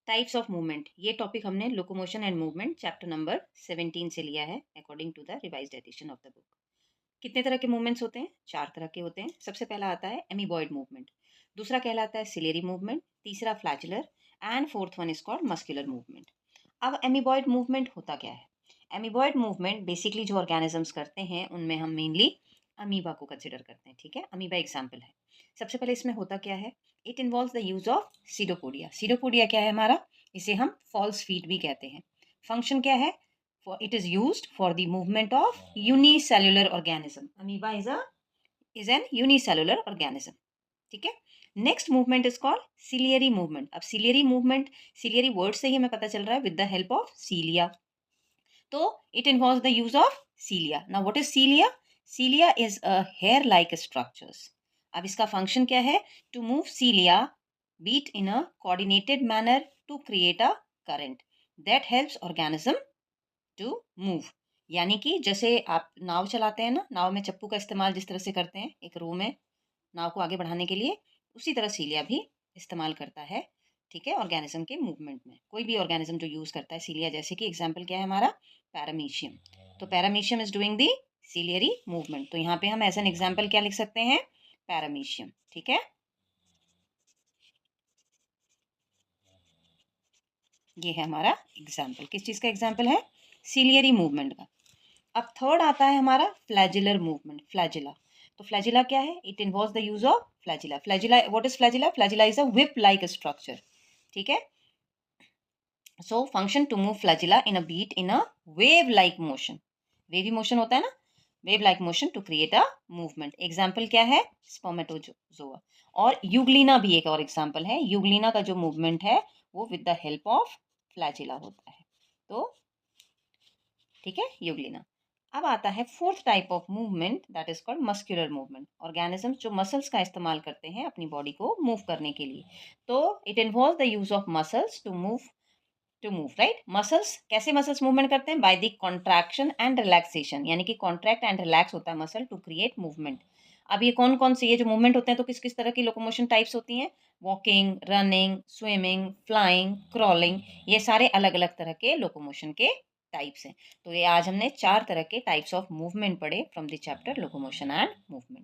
Types of movement, ये topic हमने locomotion and movement chapter number 17 से लिया है according to the revised edition of the book. कितने तरह के मूवमेंट्स होते हैं? 4 तरह के होते हैं। सबसे पहला आता है एमीबॉयड मूवमेंट, दूसरा कहलाता है सिलेरी मूवमेंट, तीसरा flagellar and fourth one is called muscular movement. अब एमीबॉयड मूवमेंट होता क्या है? एमीबॉयड मूवमेंट बेसिकली जो ऑर्गेनिजम्स करते हैं उनमें हम मेनली अमीबा को कंसिडर करते हैं। ठीक है, अमीबा एग्जाम्पल है। सबसे पहले इसमें होता क्या है? It involve the use of pseudopodia. Pseudopodia क्या है हमारा? इसे हम फॉल्स फीट भी कहते हैं। फंक्शन क्या है? It is used for the movement of unicellular organism. Amoeba is an unicellular organism. ठीक है। Next movement is called ciliary movement. अब सिलियरी मूवमेंट, सिलियरी वर्ड से ही हमें पता चल रहा है, with the help of cilia. तो it involve the use of cilia. Now what is cilia? Cilia is a hair like structures. अब इसका फंक्शन क्या है? To move cilia beat in a coordinated manner to create a current that helps organism to move. यानी कि जैसे आप नाव चलाते हैं ना, नाव में चप्पू का इस्तेमाल जिस तरह से करते हैं एक रो में नाव को आगे बढ़ाने के लिए, उसी तरह सीलिया भी इस्तेमाल करता है। ठीक है, ऑर्गेनिज्म के मूवमेंट में कोई भी ऑर्गेनिज्म जो यूज करता है सीलिया, जैसे कि एग्जांपल क्या है हमारा? पैरामीशियम। तो paramecium is doing the ciliary movement. तो यहाँ पे हम एज एन एग्जांपल क्या लिख सकते हैं? पैरामीशियम। ठीक है, ये है हमारा एग्जाम्पल। किस चीज का एग्जाम्पल है? सीलियरी मूवमेंट का। अब थर्ड आता है हमारा फ्लैजिलर मूवमेंट, फ्लैजिला। तो फ्लैजिला क्या है? It involves the use of flagella. Flagella, what is flagella? Flagella is a whip like structure. ठीक है, so function to move flagella in a beat in a wave like motion. Wavy motion होता है ना, wave like motion to create a movement. Example क्या है? Spermatozoa. और Euglena भी एक और एग्जाम्पल है। यूग्लिना का जो मूवमेंट है वो with the help of flagella होता है। तो ठीक है, यूग्लिना। अब आता है fourth type of movement, that is called muscular movement. Organisms जो मसल्स का इस्तेमाल करते हैं अपनी बॉडी को मूव करने के लिए। तो it involve the use of muscles to move right. Muscles कैसे मसल्स मूवमेंट करते हैं? By the contraction and relaxation, यानी कि कॉन्ट्रैक्ट एंड रिलैक्स होता है मसल टू क्रिएट मूवमेंट। अब ये कौन कौन से ये जो मूवमेंट होते हैं, तो किस किस तरह की लोकोमोशन टाइप्स होती हैं? Walking, running, swimming, flying, crawling, ये सारे अलग अलग तरह के लोकोमोशन के टाइप्स हैं। तो ये आज हमने 4 तरह के टाइप्स ऑफ मूवमेंट पढ़े from the chapter locomotion and movement.